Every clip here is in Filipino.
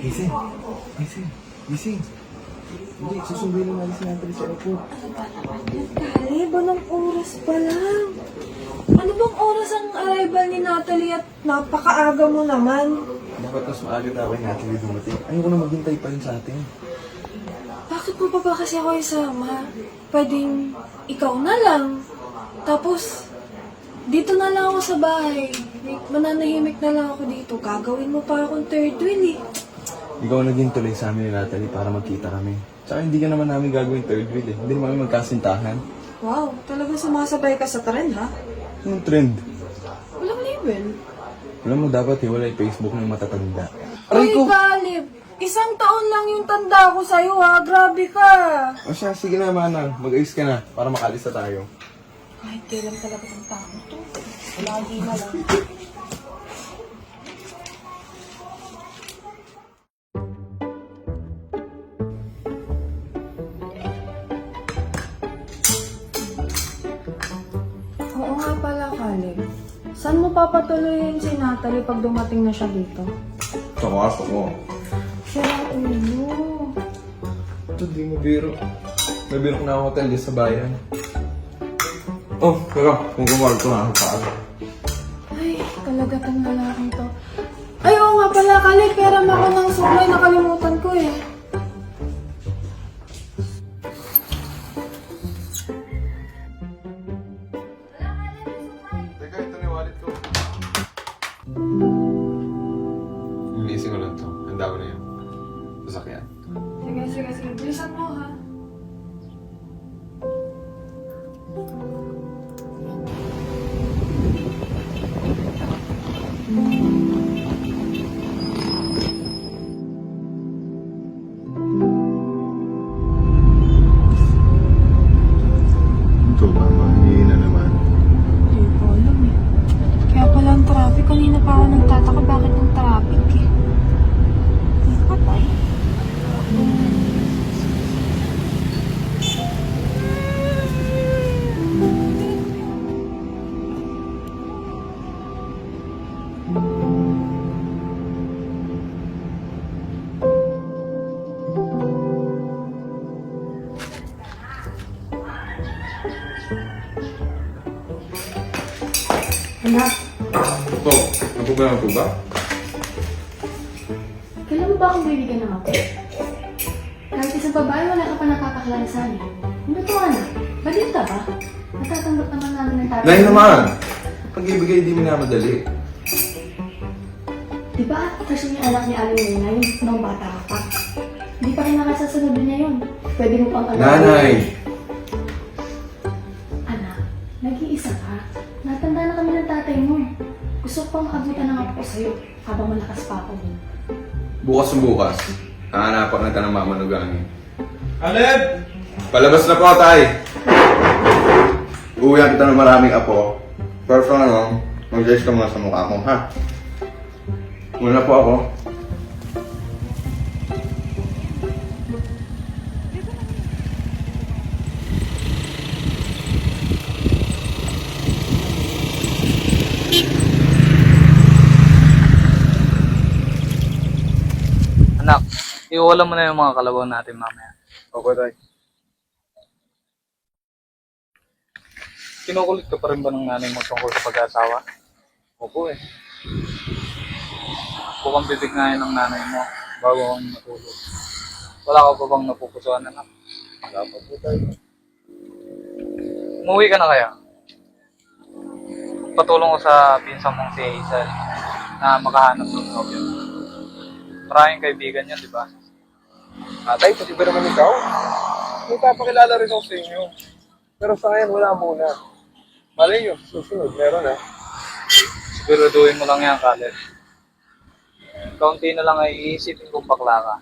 Gising. Gising. Gising. Hindi, susunduin lang natin si Natalie sa airport. Caleb, anong oras pa lang? Ano bang oras ang arrival ni Natalie at napakaaga mo naman? Dapat mas maaga tayo kay Natalie dumating. Ayoko na maghintay pa yun sa atin. Bakit mo pa ba kasi ako isama? Pwedeng ikaw na lang. Tapos, dito na lang ako sa bahay. Mananahimik na lang ako dito. Gagawin mo pa akong third wheel eh. Ikaw naging tuloy sa amin ni Natalie para magkita kami. Tsaka hindi ka naman namin gagawin third wheel eh. Hindi naman kami magkasintahan. Wow, talagang sumasabay ka sa trend ha? Anong trend? Walang label. Alam mo, dapat hiwalay Facebook ng matatanda. Uy, Caleb! Isang taon lang yung tanda ko sa'yo ha. Grabe ka. O siya, sige na manang. Mag-ayos ka na para makalis na tayo. Ay, kailan talaga ng tao to. Lagi na lang. Oo nga pala, Caleb. Saan mo papatuloyin si Natalie pag dumating na siya dito? Sa kaso ko. Sira ulo. Ito, di mo biro. May biro ko na ako hotel dito sa bayan. Oh, teka. Kung kumarto na ako paano. Ay, talaga tong lalaking to. Ay, oo nga pala, Caleb. Pera mo ako ng suklay. Nakalimutan ko eh. Teka, ito na yung wallet ko. Ilising ko lang to. Handa ko na yun. Sasakyan. Sige. Bilisan mo ha. Ito ba? Mahihina naman. Hindi ko alam eh. Kaya pala ang traffic. Kanina pa ako nagtataka bakit ang traffic eh. Ay, patay. Anak, Ito, napuga po ba? Kailan mo ba akong bibigyan ng ako? Kahit isang babae, wala ka pa napapakilala sa amin. Ano to, anak? Balit ka ba? Natatanggap naman namin ng tatay. Dahil naman! Pag-ibigay di minamadali. Di ba ito siya yung anak ni Aling Nina, yung nung bata ka pa? Hindi pa rin nakasasunod niya yun. Pwede mo pang Nanay! Anak, nag-iisa ka. Natanda na kami ng tatay mo. Gusto ko pang abutan ng ako sa'yo habang malakas pa ako. Bukas, hahanapan na ka ng mamanugani. Caleb! Palabas na po, tay! Uwihan kita ng maraming apo. Pero ano, mag-guys ka muna sa mukha mo, ha? Muna po ako. Anak, iuulam mo na yung mga kalabaw natin mamaya. Okay, tay. Kinukulit ka pa rin ba ng nanay mo tungkol sa pag-asawa? Opo eh. Bukang bibig nga yun ng nanay mo bago kang matulog. Wala ka pa bang napupusuan, anak? Wala pa po, tay. Umuwi ka na kaya? Patulong ko sa pinsan mong si Hazel na makahanap ng nobyo. Maraming kaibigan yun, di ba? Tay, pati ba naman ikaw? May papakilala rin ako sa inyo. Pero sa akin, wala muna. Malay nyo, susunod, meron ha. Siguraduhin mo lang yan, Caleb. Kaunti na lang ay iisipin kung bakla ka.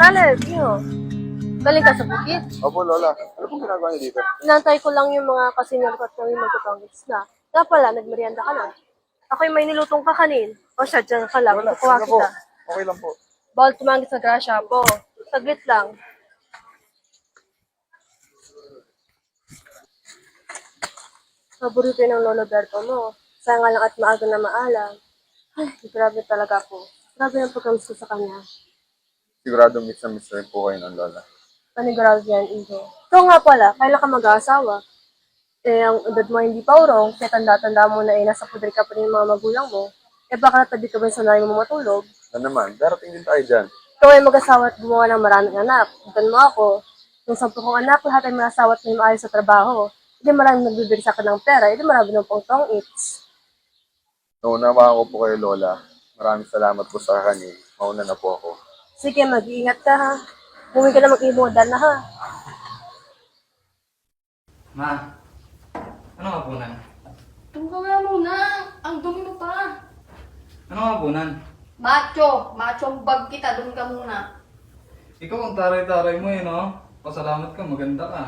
Caleb, yun. Galing ka sa bukid. Opo, Lola. Ano pong ginagawa niyo dito? Inantay ko lang yung mga kasinyor ko at kami magkatongits na. Nga pala, nagmerienda ka na. Ako'y may nilutong kakanin. O siya, dyan ka lang. Lola, Kukuha sige po. kita. Okay lang po. Bawal tumangit sa grasya po. Saglit lang. Paborito yun ng Lolo Berto mo. Sayang nga lang at maaga na maalam. Ay, grabe talaga po. Grabe ang pagkamis ko sa kanya. Sigurado miss na miss rin po kayo ng Lola. Panigurado yan, Iho. Ikaw nga pala, kailan ka mag-aasawa? Eh, ang edad mo hindi pa urong, kaya tanda-tanda mo na nasa pudri ka pa rin yung mga magulang mo. Eh, baka natabi ka ba yung sandali mo matulog? Ano naman, darating din tayo dyan. Ikaw ay mag-asawa at gumawa ng maraming anak. Tignan mo ako. Yung 10 kong anak, lahat ay mag-asawa at may maayos sa trabaho. Hindi maraming nagbibigay sa akin ng pera, hindi marami ng pang eats. Naunawaan ko po kayo, Lola. Maraming salamat po sa kakanin. Mauna na po ako. Sige, mag-iingat ka ha. Bumi ka na mag-imodal na ha. Ma, ano nga punan? Tung ka nga muna. Ang dumi mo pa. Ano nga punan? Macho. Macho ang bag kita. Dumi ka muna. Ikaw ang taray-taray mo no? Pasalamat ka, maganda ka.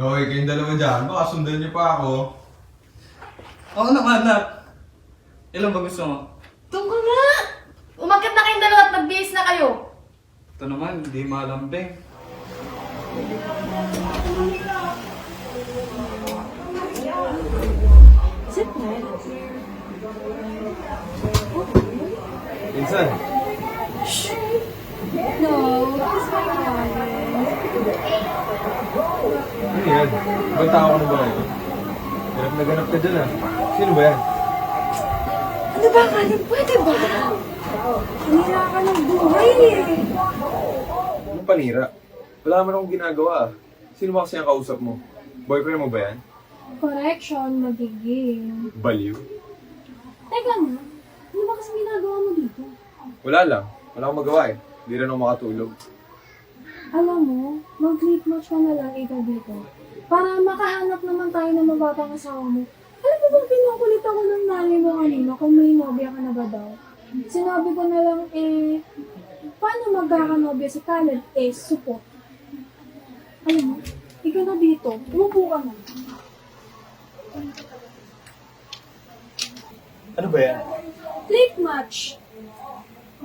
Okay, kayong dalawa dyan. Baka sundan niyo pa ako. Ako naman, anak. Ilan ba gusto mo? Tung ka nga. Umakyat na kayong dalawa at mag-bihis na kayo. Ito naman, hindi malambing. Insan, ano yan? Ibang tao ka na ba ngayon? Ganap na ganap ka dyan ah. Sino ba yan? Ano ba, Caleb? Pwede ba? Kanila ka ng buhay eh. Anong panira? Wala naman akong ginagawa ah. Sino ba kasi ang kausap mo? Boyfriend mo ba yan? Correction, magiging. Baliw? Teka nga, ano ba kasi ginagawa mo dito? Wala lang. Wala akong magawa eh. Hindi rin ako makatulog. Alam mo, mag-click match ka na lang ikaw dito. Para makahanap naman tayo ng mapapangasawa mo. Alam mo bang pinukulit ako ng nanay mo kanina kung may nobya ka na ba daw? Sinabi ko na lang paano magkakanobya si Caleb? Support. Alam mo, ikaw na dito. Umupo ka na. Ano ba yan? Click match.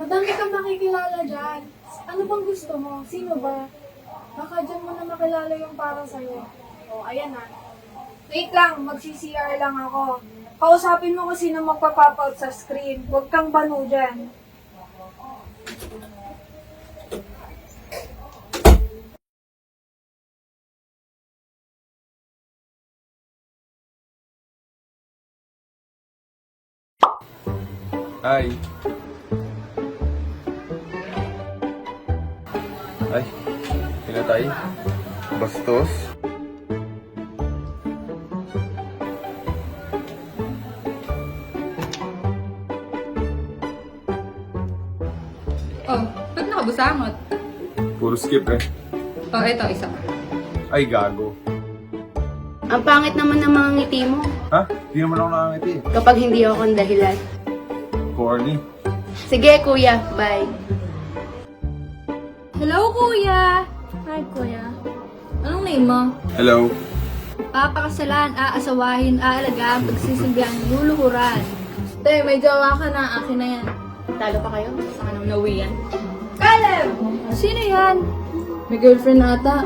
Madami kang makikilala dyan. Ano bang gusto mo? Sino ba? Baka dyan mo na makilala yung para sa'yo. O, ayan na. Wait lang, magsi-CR lang ako. Kausapin mo kung sino magpa-pop out sa screen. Huwag kang banu dyan. Ay. Ay. Pinatay. Bastos. Oh, ba't nakabusangot? Puro skip eh. Oh, eto, isa. Ay, gago. Ang pangit naman ng mga ngiti mo. Ha? Di naman ako nakangiti. Kapag hindi ako ang dahilan. Corny. Sige, kuya. Bye. Hello, kuya! Hi, kuya. Anong name mo? Hello. Papakasalan, aasawahin, aalagaan, pagsisilbihan, luluhuran. Te, may jowa ka na. Akin na yan. Talo pa kayo? Saka nang nauwi yan. Caleb! Sino yan? May girlfriend ata.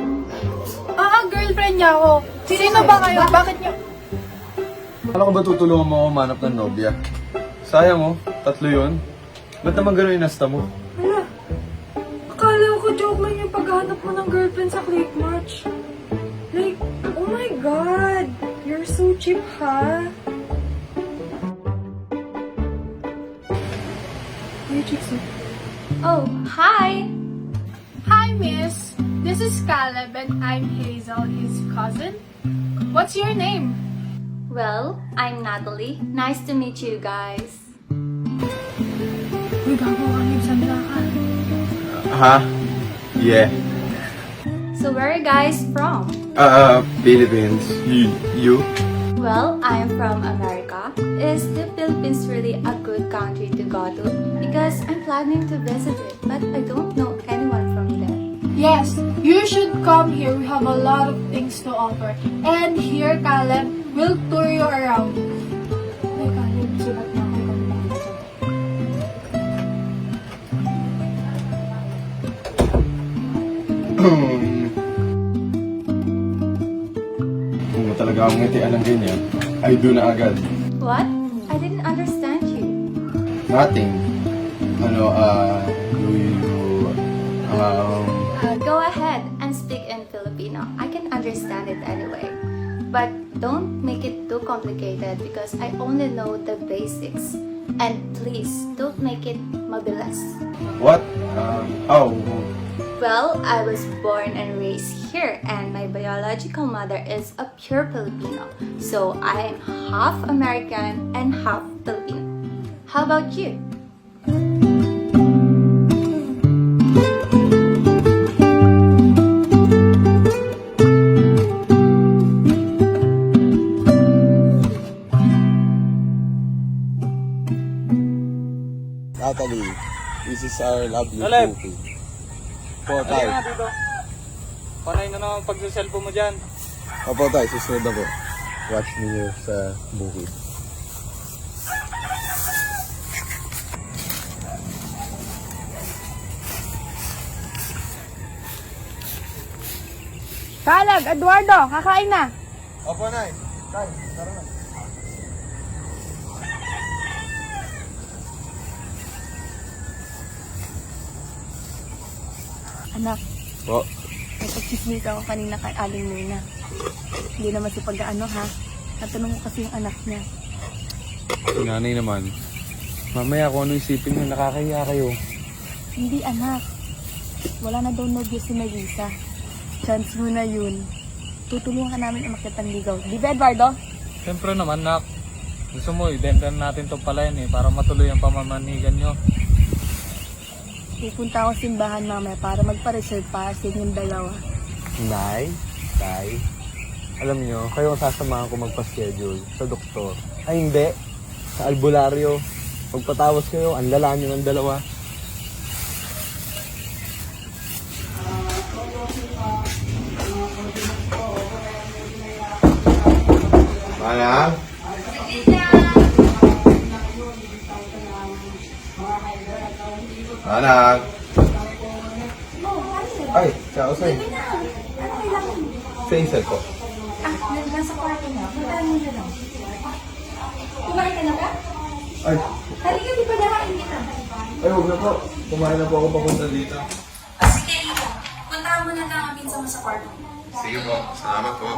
Girlfriend niya ako. Sino ba kayo? Bakit niyo? Alam ko ba tutulungan mo ako manap ng nobya? Sayang mo, 3 yun. Ba't naman gano'n inasta mo? Hala, akala ko joke lang yung paghahanap mo ng girlfriend sa click match. Like, oh my God! You're so cheap, ha? Oh, hi! Hi, miss. This is Caleb and I'm Hazel, his cousin. What's your name? Well, I'm Natalie. Nice to meet you guys. Uy, gago ka, Sandra ka. Ha? Yeah. So where are you guys from? Philippines. You? Well, I'm from America. Is the Philippines really a good country to go to? Because I'm planning to visit it, but I don't know anyone from there. Yes, you should come here. We have a lot of things to offer. And here, Caleb, we'll tour you around. Ay, Caleb, sulat na ako kung bakit. Kung mo talaga akong ngitian ng ganyan, ay do na agad. What? I didn't understand you. Nothing. Do you, Go ahead and speak in Filipino. I can understand it anyway. But don't make it too complicated because I only know the basics. And please, don't make it mabilis. what? Well, I was born and raised here, and my biological mother is a pure Filipino. So I am half American and half Filipino. How about you? Natalie, this is our lovely Caleb. cookie. Po, Halika tay. nga dito. Panay na naman pag-cellphone mo dyan. Opo, tay. Susunod na po. Watch me here sa bukid. Caleb, Eduardo, kakain na. Opo, nay. Tay, tara na. Anak, Po. may pagchismita ako kanina kay Aling Luna. Hindi naman si pag-ano ha. Natanong ko kasi yung anak niya. Si nanay naman. Mamaya kung ano isipin mo, nakakahiya kayo. Hindi anak. Wala na daw nobyo si Melissa. Chance mo na yun. Tutulungan ka namin umakyat ng ligaw. Di ba, Eduardo? Siyempre naman, nak. Gusto mo, ibenta natin to pala yun para matuloy ang pamamanigan nyo. Pupunta ako simbahan mamaya para magpa-reserve para sa inyong dalawa. Nay, tay, alam nyo, kayo ang sasamahan ko magpa-schedule sa doktor. Ay hindi, sa albularyo. Magpatawas kayo, ang lala nyo ng dalawa. Manang? Manang? Ay, siya ako sa'yo. Sa Isel po. Nasa kwarto na. Puntahan mo na lang. Kumain ka na ba? Ay, Halika, di ba nakain kita? ay huwag na po. Kumain na po ako papunta dito. Sige, puntahan mo na lang ang pinsa mo sa kwarto. Sige po, salamat po.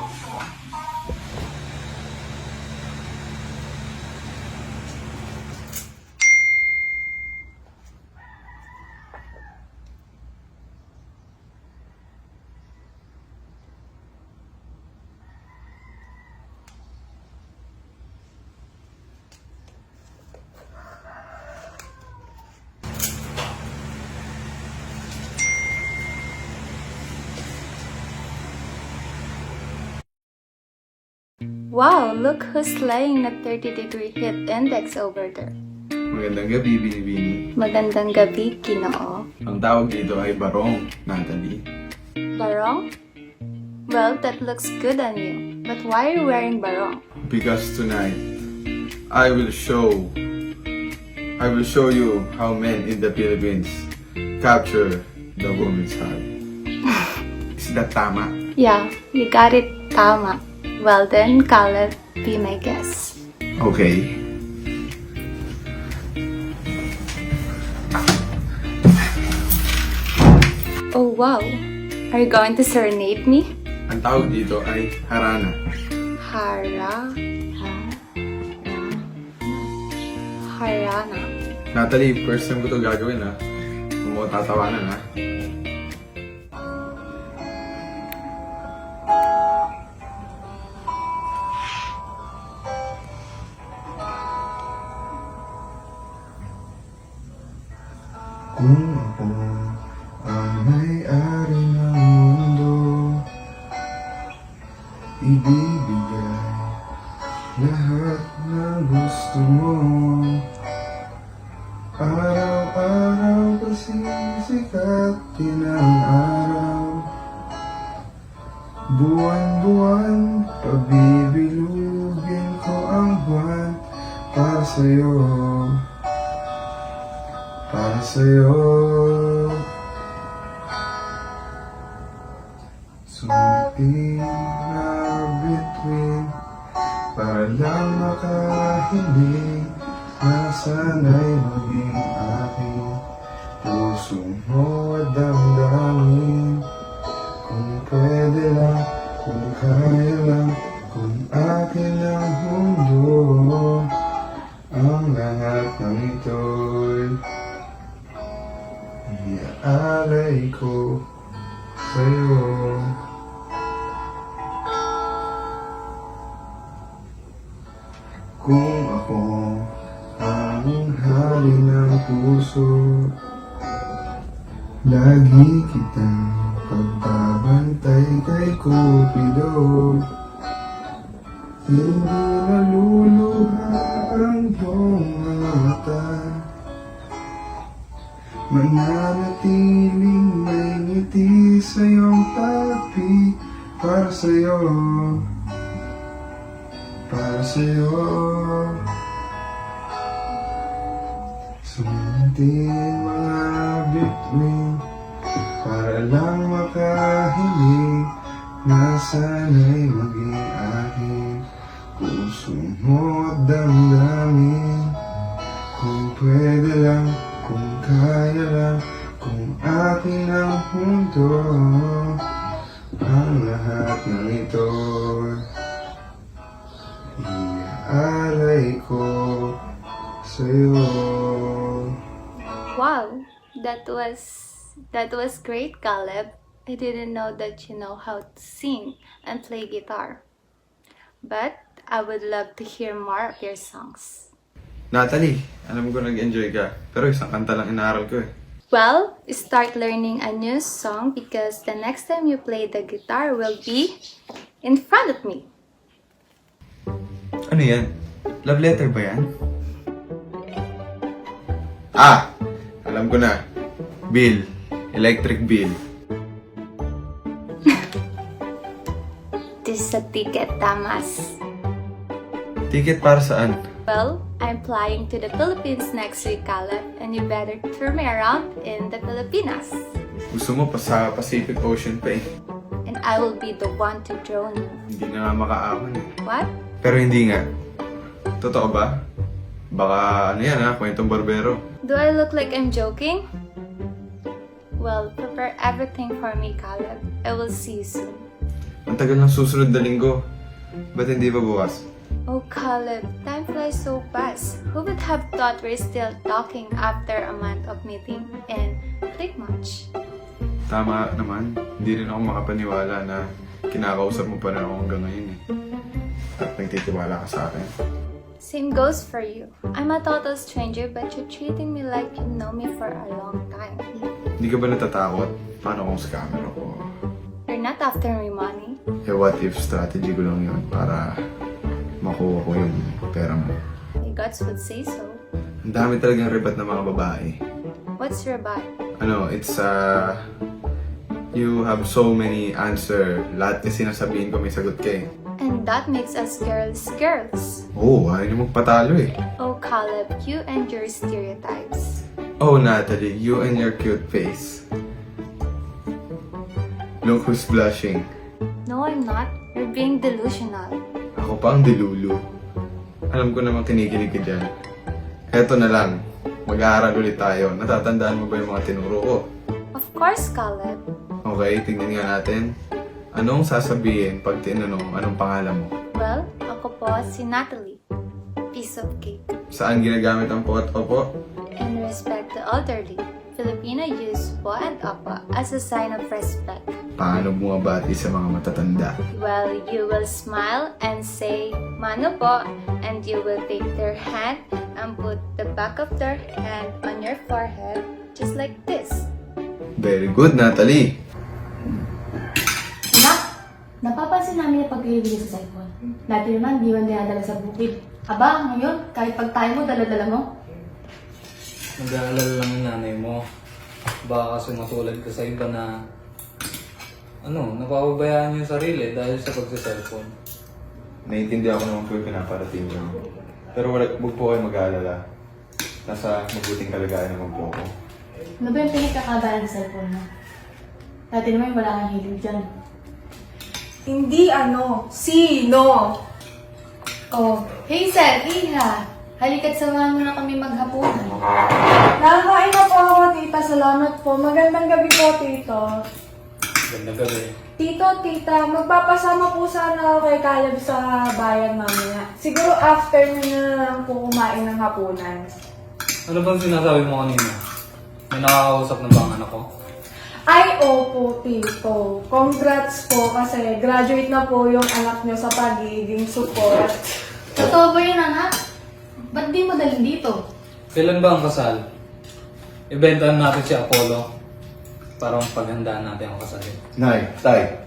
Wow, look who's slaying the 30-degree heat index over there. Magandang gabi, Binibini. Magandang gabi, Kinoo. Ang tawag dito ay Barong, Natalie. Barong? Well, that looks good on you. But why are you wearing barong? Because tonight, I will show you how men in the Philippines capture the woman's heart. Is that tama? Yeah, you got it, tama. Well then, Caleb, be my guest. Okay. Oh wow, are you going to serenade me? Ang tawag dito ay harana. Harana. Natalie, first time ko ito gagawin ha. Kung mo tatawanan ha. Kung ako ang may-ari ng mundo, ibibigay Sisikat din ang araw. Buwan-buwan, pabibilugin ko ang buwan para sa'yo, para sa'yo. Sumiting na bituin para lang makahiling na sana'y maging aking puso mo at damdamin. Kung pwede lang, kung kaya lang, kung akin ang mundo, ang lahat ng ito'y iaalay ko sa'yo. Kung ako ang hari ng puso, lagi kitang pagbabantay kay Cupido. Hindi naluluha ang iyong mga mata, mananatiling may ngiti sa iyong tabi. Para sa'yo, para sa'yo. Sumuntin mga bituin para lang makahiling na sana'y maging aking puso mo at damdamin. Kung pwede lang, kung kaya lang, kung akin ang mundo, ang lahat ng ito iaalay ko sa'yo. Wow, that was great, Caleb. I didn't know that you know how to sing and play guitar. But I would love to hear more of your songs. Natalie, alam ko nag-enjoy ka, pero isang kanta lang inaaral ko eh. Well, start learning a new song because the next time you play the guitar will be in front of me. Ano yan? Love letter ba yan? Ah! Alam ko na. Bill. Electric bill. This is a ticket, Damas. Ticket para saan? Well, I'm flying to the Philippines next week, Caleb, and you better turn me around in the Pilipinas. Gusto mo pa sa Pacific Ocean pa eh. And I will be the one to drown you. Hindi na nga makaahon eh. What? Pero hindi nga. Totoo ba? Baka ano yan ha, kwentong barbero. Do I look like I'm joking? Well, prepare everything for me, Caleb. I will see you soon. Ang tagal ng susunod na linggo. Ba't hindi pa bukas? Oh, Caleb, time flies so fast. Who would have thought we're still talking after a month of meeting and click much? Tama naman. Hindi rin ako makapaniwala na kinakausap mo pa rin ako hanggang ngayon eh. At nagtitiwala ka sa akin. Same goes for you. I'm a total stranger but you're treating me like you know me for a long time. Hindi ka ba natatakot? Paano kung scammer ako? You're not after me money. Eh what if strategy ko lang yun para makuha ko yung pera mo? My guts would say so. Ang dami talagang ribat na mga babae. What's your buy? Ano, it's you have so many answer. Lahat kasi sinasabihin ko may sagot ka eh. And that makes us girls girls. Oh, ayaw niyo magpatalo eh. Oh, Caleb, you and your stereotypes. Oh, Natalie, you and your cute face. Look who's blushing. No, I'm not. You're being delusional. Ako pa ang dilulu. Alam ko namang kinikilig ka dyan. Eto na lang. Mag-aaral ulit tayo. Natatandaan mo ba yung mga tinuro ko? Of course, Caleb. Okay, tingnan nga natin. Anong sasabihin pag tinanong anong pangalan mo? Well, ako po si Natalie. Piece of cake. Saan ginagamit ang po at opo? In respect to elderly, Filipino use po and opo as a sign of respect. Paano bumabati sa mga matatanda? Well, you will smile and say, Mano po, and you will take their hand and put the back of their hand on your forehead, just like this. Very good, Natalie. Nak, napapansin namin yung pag-ibig sa cellphone. Dati naman, di man dinadala sa bukid. Aba, ngayon, kahit pag tayo mo, dala-dala mo. Nag-aalala lang yung nanay mo. Baka kasi matulad ka sa iba na napapabayaan yung sarili dahil sa pagsa-cellphone. Naiintindihan ko naman po yung pinaparating nyo. Pero huwag po kayo mag-aalala. Nasa mabuting kalagayan naman po ako. Ano ba yung pinagkakabalan sa cellphone mo? Dati naman wala kang hilig dyan. Hindi sino? Oh, Hazel, Iha, halika't samahan mo na kami maghapunan. Nakakain na po ako, tita. Salamat po. Magandang gabi po, tito. Ganda gabi. Tito, tita, magpapasama po sana ako kay Caleb sa bayan mamaya. Siguro after nyo na lang po kumain ng hapunan. Ano bang sinasabi mo kanina? May nakakausap na ba ang anak ko? Ay, opo, tito. Congrats po kasi graduate na po yung anak nyo sa pagiging support. Totoo ba yun, anak? Ba't di mo dalhin dito? Kailan ba ang kasal? Ibentahan natin si Apollo para paghandaan natin ang kasal. Nay, tay.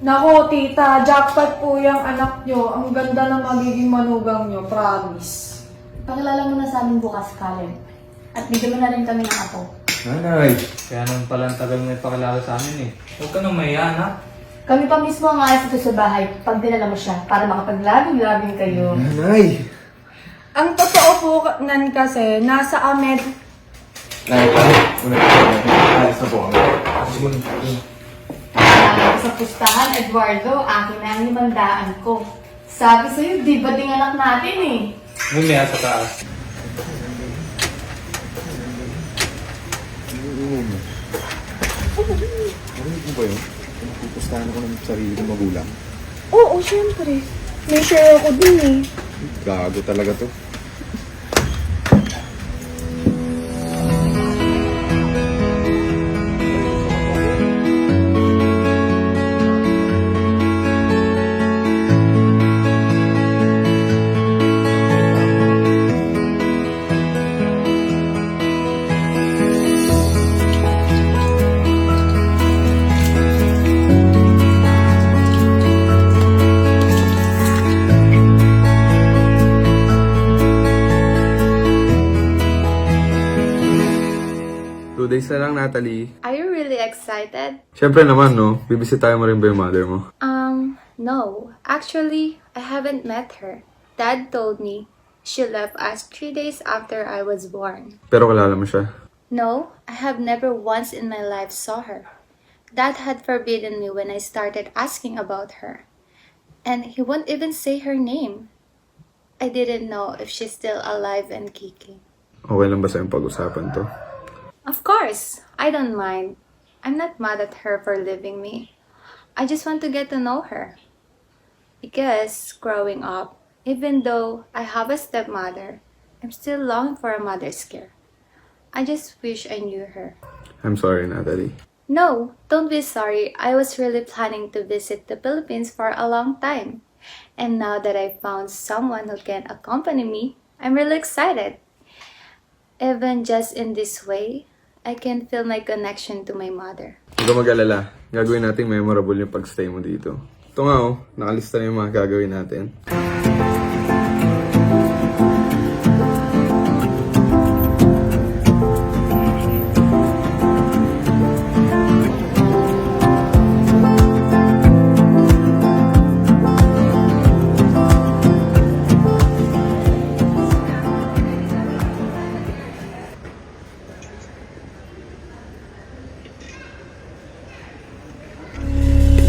Nako, tita, jackpot po yung anak nyo. Ang ganda ng magiging manugang nyo, promise. Pakilala mo na sa amin bukas, Caleb. At bigyan mo na rin kami ng apo. Nanay. Kaya naman pala ang tagal mo ipakilala sa amin eh. Huwag ka nang mahiya, ha? Kami pa mismo ang ayos ito sa bahay pag dinala mo siya para makapaglabing-labing kayo. Nanay. Ang totoo po nan kasi, nasa Amed. Nay, una po kami. Alis na po kami. Sa pustahan, Eduardo, akin na ang 500 ko. Sabi sa'yo, di ba dinganak natin eh? Mamaya sa taas. Narinig mo ba yun? Pupustahan ako ng sarili ng magulang. Oo, syempre. May share ako dun eh. Gago talaga to. Days na lang, Natalie. Are you really excited? Siyempre naman, no? Bibisitahin mo rin ba yung mother mo? No. Actually, I haven't met her. Dad told me she left us 3 days after I was born. Pero kilala mo siya. No, I have never once in my life saw her. Dad had forbidden me when I started asking about her. And he won't even say her name. I didn't know if she's still alive and kicking. Okay lang ba sa'yo pag-usapan to? Of course, I don't mind. I'm not mad at her for leaving me. I just want to get to know her. Because growing up, even though I have a stepmother, I'm still longing for a mother's care. I just wish I knew her. I'm sorry, Natalie. No, don't be sorry. I was really planning to visit the Philippines for a long time. And now that I found someone who can accompany me, I'm really excited. Even just in this way, I can feel my connection to my mother. Huwag ka mag-alala. Gagawin natin memorable yung pag-stay mo dito. Ito nga nakalista na yung mga gagawin natin.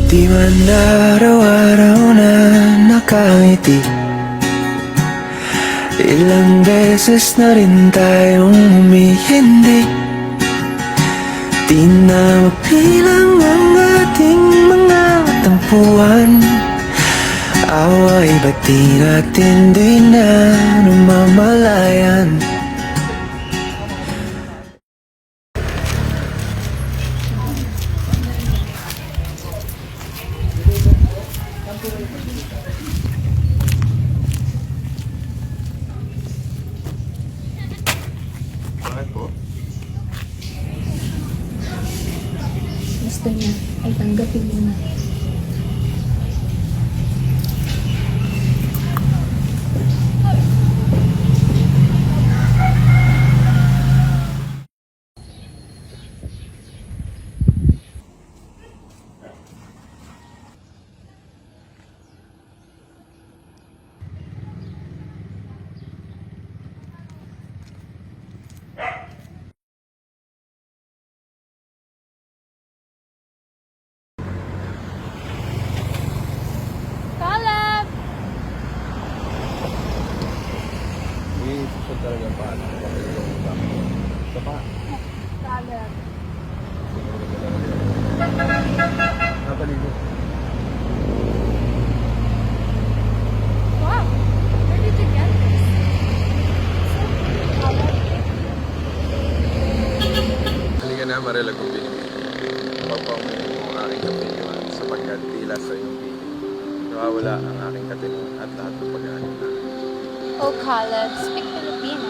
Di man araw-araw na nakangiti, ilang beses na rin tayong humihindi. Di na mapilang ang ating mga tampuhan. Away ba't di natin di na namamalayan? Bakit po? Gusto niya ay tanggapin mo na. pagpamuhin mo ang aking kapiliwan sapagkat tila sa iyong piling. Nawawala ang aking katulungan at lahat ng pag-aaral na. Oh, Caleb, speak Filipino.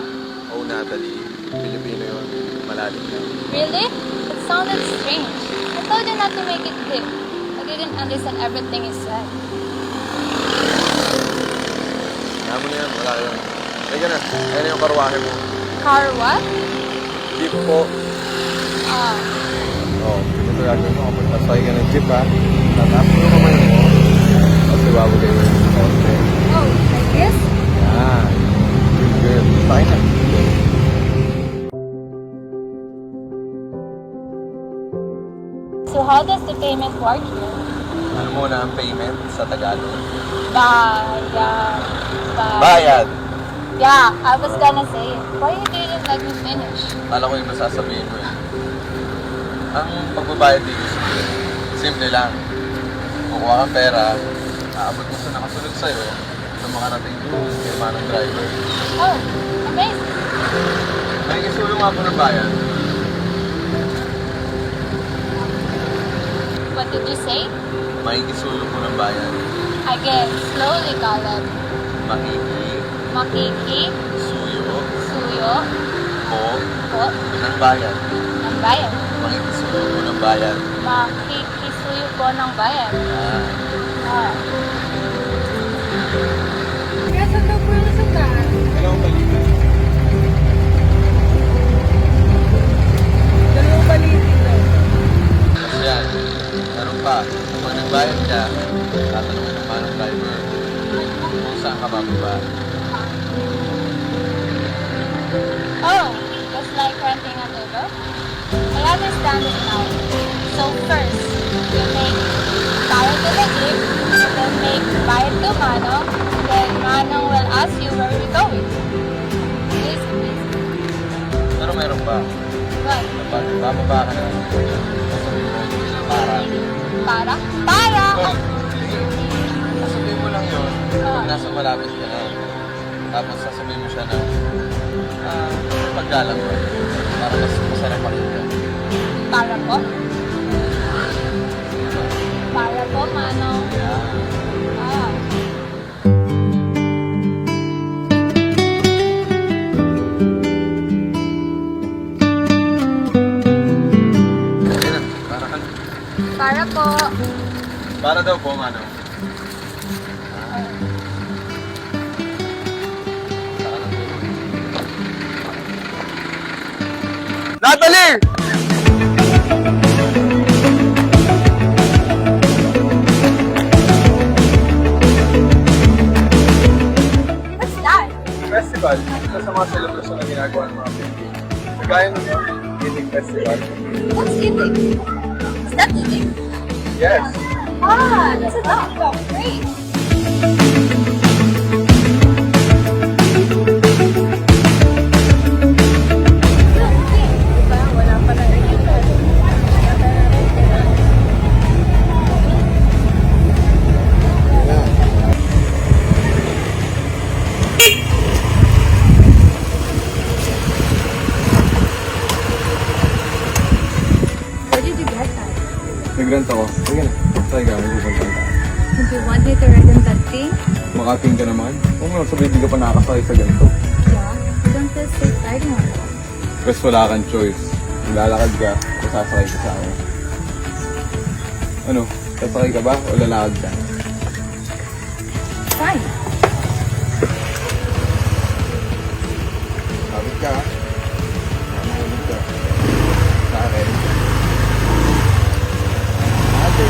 Oh, Natalie, Pilipino yun. Malalim na. Really? It sounded strange. I told you not to make it deep. I didn't understand everything you said. Kaya mo na yan, wala yun. Teka na, ayan na yung karwahe mo. Car what? Jeep po. Ah, Oh, ito gagawin mo. Kapag nasakay ka ng jeep ha, tatapos mo kamay mo. Kasi bago kayo yung konti. oh, like this? Yan. Good. Sakay na. So how does the payment work here? Ano muna ang payment sa Tagalog? Bayad. Bayad! Yeah, I was gonna say it. Why you didn't let me finish? Kala ko yung masasabihin mo eh. Ang pagbabayad dito simple lang. Kukuha kang pera, aabot mo sa nakasunod sa'yo, sa makarating mo, firma ng driver. Oh, amazing. May kisulong nga po ng bayan. What did you say? May kisulong po ng bayan. Again, slowly, Caleb. Makiki, Suyo, suyo, po, po, ng bayan. ng bayan. May kisulong po ng bayan. Makikisuyo po ng bayan. Yan. Ah. Kaya saan daw po yung nasukan? Dalawang balikan. Dalawang balitin daw. Kasi yan, meron pa. Pag nagbayad ka, tatanungin ng manang driver kung saan ka bababa. Oh, just like renting a Uber? I understand it now. So first, you make bayad to the jeep, then make bayad to Manong, then Manong will ask you where we're going. Please. Pero meron pa. What? Kapag bababa ka na, sasabihin mo, para. Para? Para! Well, sasabihin mo lang yun pag nasa malapit ka na. Tapos sasabihin mo siya na paggalang mo para mas masarap pakinggan. Para po? Para po, Manong. Yeah. Ah. Okay na, para ka na. Para po. Para daw po, ano? Natalie! What's that? Festival. Ito sa mga celebration na ginagawa ng mga Pilipino. Kagaya ng Ginig Festival. What's eating? Is that eating? Yes. Ah, that's a dog. Great. Wala pa na rin. Where did you get that? Nag-rent ako. Sige na. Saan ka? May pupunta ka. Would you want me to ride on that thing? Makating ka naman. Kung nga sabihin, hindi ka pa nakakasakay sa ganito. Yeah. You don't feel safe riding on it. Kasi wala kang choice. Lalakad ka, sasakay ka sa akin. Ano? Sasakay ka ba o lalakad ka? Fine. Sabit ka ha? Sabit ka. Sa akin. Ate.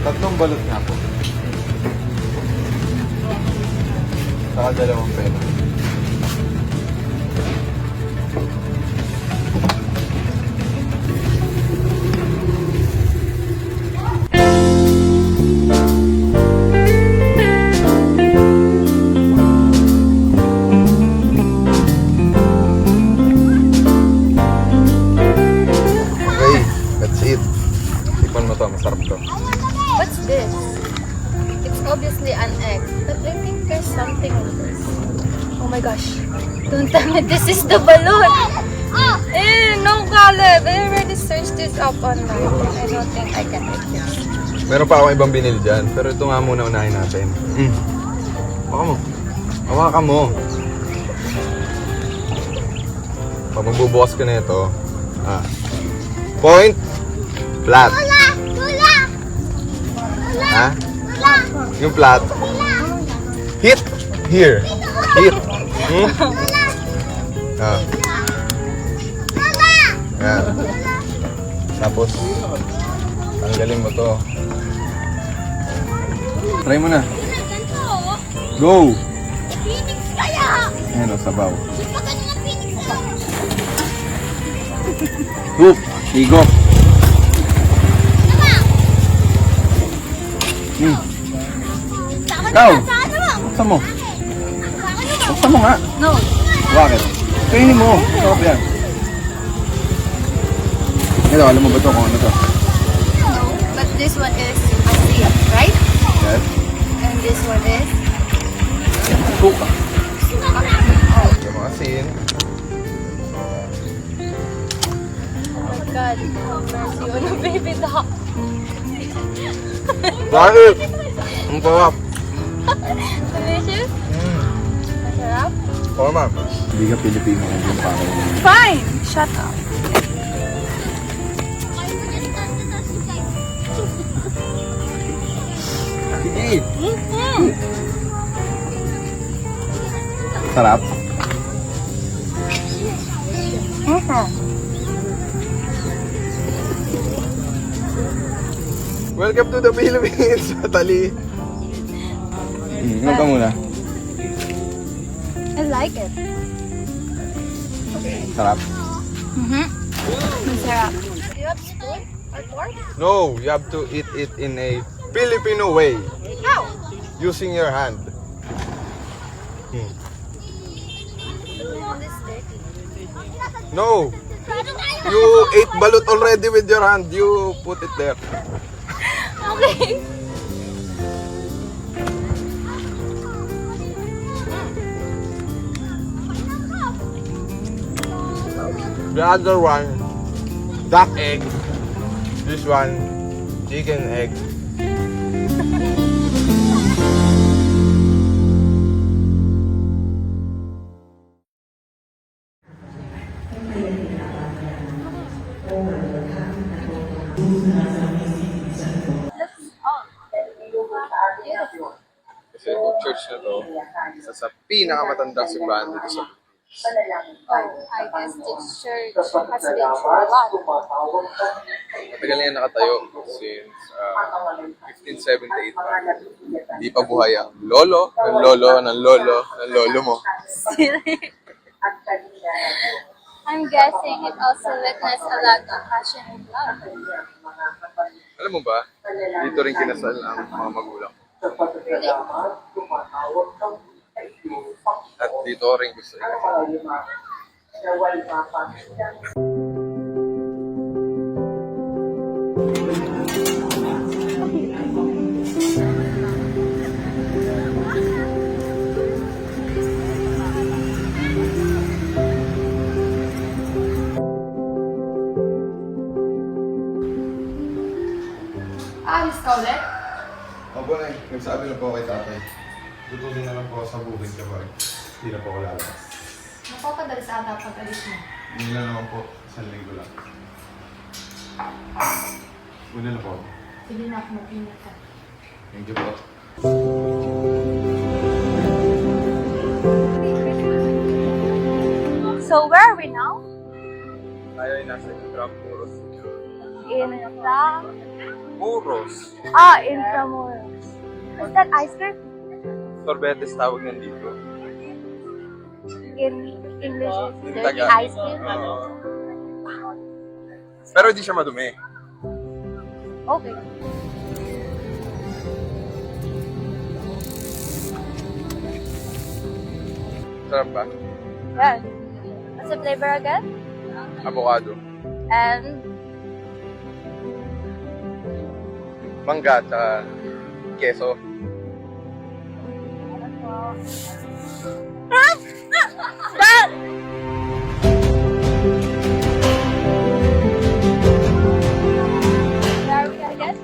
Tatlong balot nga po. Saka dalawang pera. my gosh. Don't tell me this is the balloon. No, Caleb. I already searched this up online. I don't think I can make this. Meron pa akong ibang binili dyan, pero ito nga muna unahin natin. Hawakan mo. Hawakan mo. Pag magbubukas ka na ito, point, flat. Ha? Yung flat. Hit here. Hit. Yan. Tapos, tanggalin mo to. Try mo na. Go! Phoenix kaya! Ayan o, sabaw. Hoop! Higop! Ikaw! Buksan mo. Buksan mo nga. No. Bakit? Kainin mo. Sarap yan. Ito, alam mo ba ito kung ano to? No. But this one is asin, right? Yes. And this one is Suka. suka. Yung mga asin. Oh my God. Mercy on a baby dog. Bakit? Ang sarap. Delicious? Masarap? Oo, ma'am. Hindi ka Pilipino kung yung pako. Fine! Shut up. Sige. Sarap. Welcome to the Philippines, Tali. Inom ka muna. I like it. Sarap. Masarap. Do you have spoon or fork? No, you have to eat it in a Filipino way. How? Using your hand. This dirty. No. You ate balut already with your hand. You put it there. Okay. The other one, duck egg. This one, chicken egg. Kasi itong church na to, isa sa pinakamatandang simbahan dito sa I guess this church has been through a lot. Matagal na yan nakatayo since 1578 pa. Hindi pa buhay ang lolo, ng lolo, ng lolo, ng lolo mo. I'm guessing it also witnessed a lot of passion and love. Alam mo ba, dito rin kinasal ang mga magulang. Really? At dito rin gusto ikasal. Alis ka ulit? Opo na, nagsabi na po kay tatay. Tutulong na lang po sa bukid kapag hindi na po ako lalabas. Napapadalas ata pag alis mo. Hindi na naman po, 1 linggo lang. Una na po. Sige na, mag-ingat ka. Thank you po. So, where are we now? Tayo ay nasa Intramuros. In Muros! Intramuros. Is that ice cream? Sorbetes tawag nandito. In English, is Yung dirty taga. ice cream? Pero hindi siya madumi. Okay. Sarap ba? Yeah. What's the flavor again? Avocado. And Mangga at keso. Ah! Where are we again?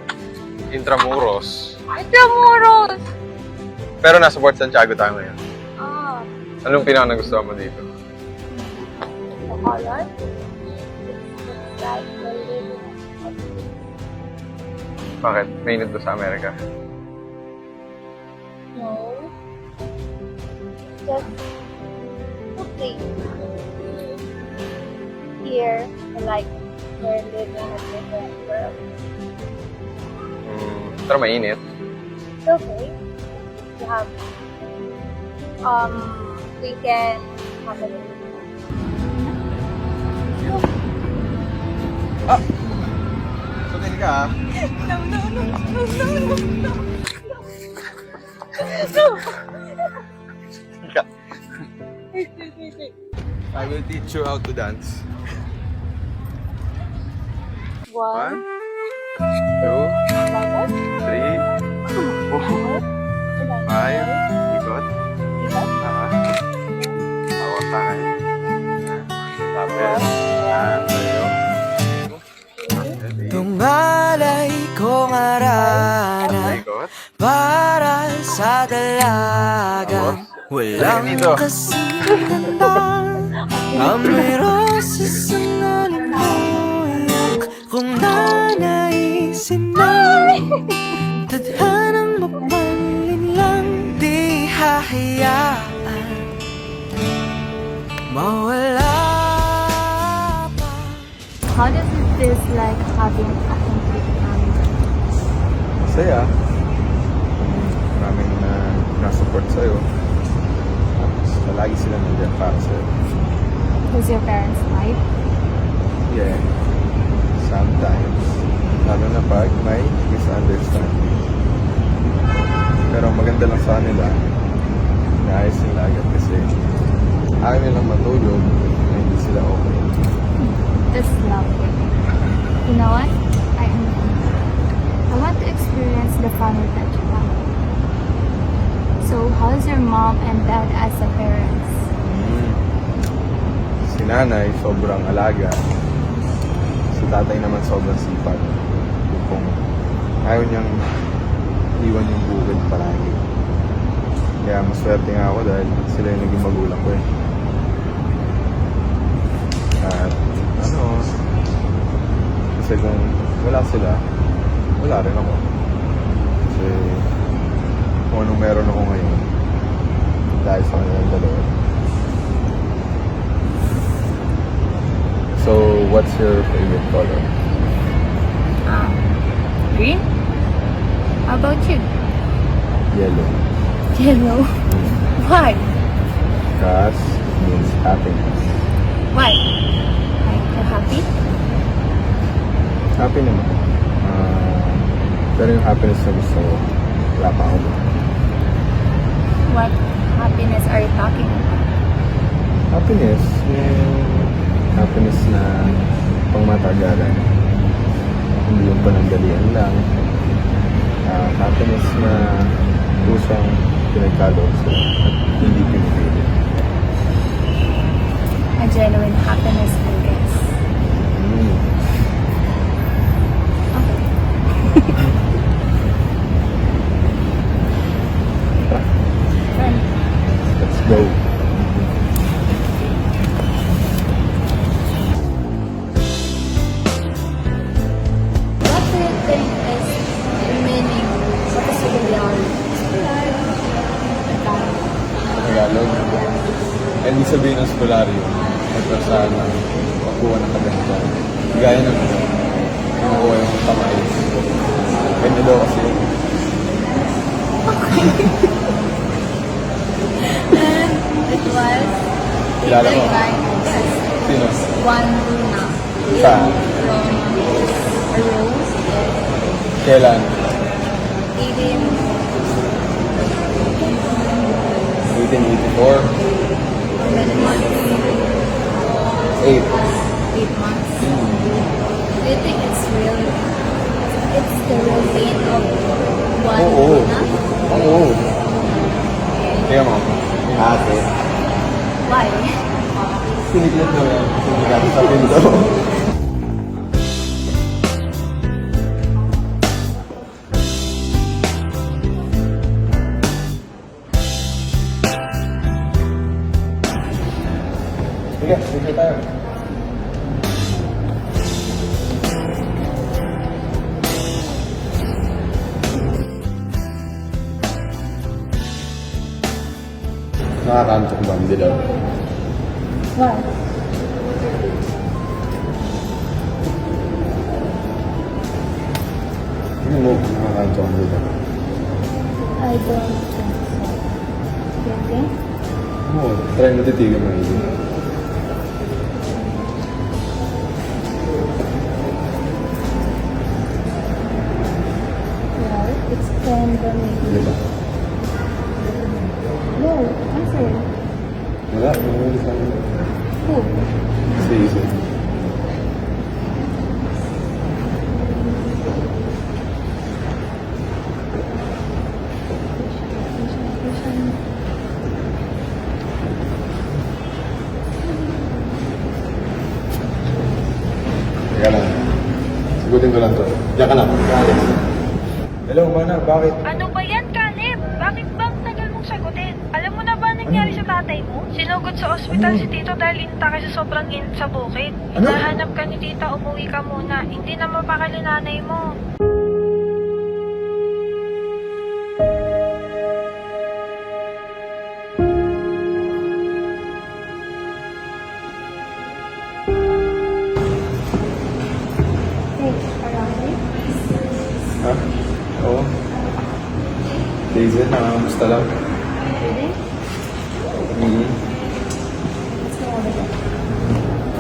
Intramuros. Intramuros! Pero nasa Port Santiago tayo ngayon. Ah, Anong pinaka nagustuhan mo dito? the color? It's like we're living Bakit? Mainit ba sa Amerika? No. Just okay. Here, like, we're living a different world. Pero mainit. It's okay. We have, weekend, happening. Sundin ka ah. I will teach you how to dance. One, 1, 2, 3, 4, 5. Ikot. Hawak sa akin. Tapos. Yan. Tayo. Ready? Tumalay kong arana Ikot. para sa dalagang walang Dito. kasing amoy roses ang nalimuyak kung nanaisin ng tadhanang mapalin lang di hahayaan mawala pa. How does it feel like having a complete family? Masaya. Maraming na-support sa'yo. Tapos lagi sila nandiyan para sa'yo. Does your parents fight? Yeah. Sometimes. Lalo na pag may misunderstanding. Pero maganda lang sa kanila. Naayos nila agad kasi ayaw nilang matulog na hindi sila okay. That's lovely. You know what? I want to experience the family that you have. So, how's your mom and dad as a parents? Si nanay, sobrang alaga. Si tatay naman sobrang sipag. Kung ayaw niyang iwan yung bukid palagi. Kaya maswerte nga ako dahil sila yung naging magulang ko eh. At kasi kung wala sila, wala rin ako. Kasi kung anong meron ako ngayon, dahil sa kanilang dalawa. So, what's your favorite color? Green? How about you? Yellow. Yellow. Why? Because it means happiness. Why? Like, you're happy? Happy naman. Pero yung happiness na gusto ko, wala pa ako. What happiness are you talking about? Happiness, yung happiness na pangmatagalan. Hindi yung panandalian lang. Happiness na pusang pinagkaloob sila at hindi pinipili. A genuine happiness, I guess. Let's go. What do you think is the meaning sa Tagalog? Tagalog. Eh, di sabihin ng spolaryo. Ito sana pagkuha ng kagandahan. Gaya ng kinukuha yung tamais. Kanya daw kasi yun. It was Kilala mo? yes, Sino? one Luna Saan? from a rose Kailan? 1884? 8 months. 8. 8 months. Do you think it's really it's the real date of one Oo. Luna? Oo. Kaya mo. Ate. Why? siniklet daw yan. Kasi nagkakit sa pinto. Sige, sige tayo. Nakakantok ba? Hindi daw. Why? Ano mo? Nakakantok ang dito. I don't think so. You okay? Oo, try mo titigan mo ito. Well, it's 10 the maybe. Di ba? No, answer. Wala, wala sa akin. Who? Sige. Teka lang. Sagutin ko lang to. Diyan ka lang. Alex. Hello, mana. Bakit? Ano ba yan, Caleb? Bakit bang tagal mong sagutin? Alam mo na ba nangyari sa tatay mo? Sinugod sa ospital si Tito dahil inta kasi sobrang init sa bukid. Hinahanap ka ni Tita, umuwi ka muna. Hindi na mapakali nanay mo. Hey, around me? Ha? Oo. Daisy, nakakamusta lang. Really? Mm-hmm. Let's go over there.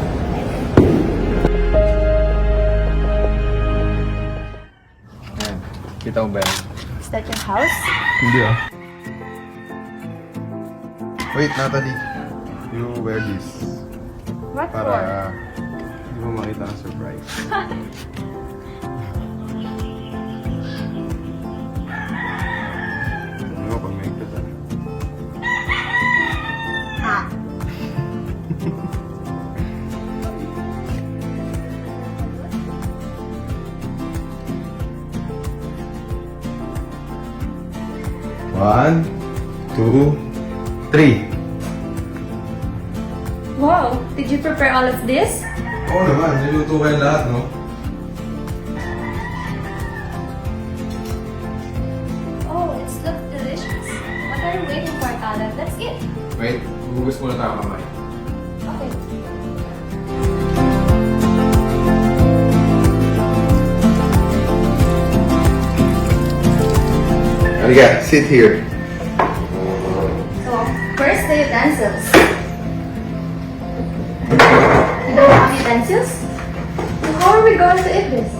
Ayan. Kita mo ba yan? Is that your house? Hindi ah. Wait, Natalie. You wear this What for? para hindi mo makita ang surprise. Ano pag may kita? One, two, three. Wow, did you prepare all of this? Oo naman, niluto ko yung lahat, no? Oh, it looks delicious. What are you waiting for, Caleb? Let's eat. Wait, hugas muna tayo kamay. Okay. Halika, sit here. So, first the utensils. You don't have utensils? So how are we going to eat this?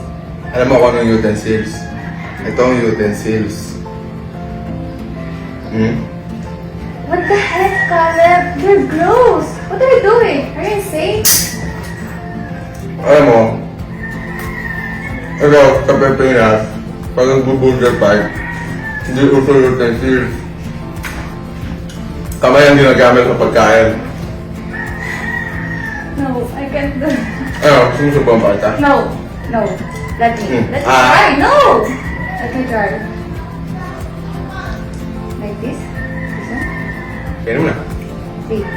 Alam mo kung anong utensils? Ito ang utensils. What the heck, Caleb? You're gross. What are you doing? Are you insane? Alam mo, ikaw, sa Pilipinas, pag nagbo-burger fight, hindi uso utensils. Kamay ang ginagamit sa pagkain. No, I can't do it. Ano, sumusubukan pa kita? No, no. Let me Ah. try. No! Let me try. Like this? This one? Kaya naman na. Wait.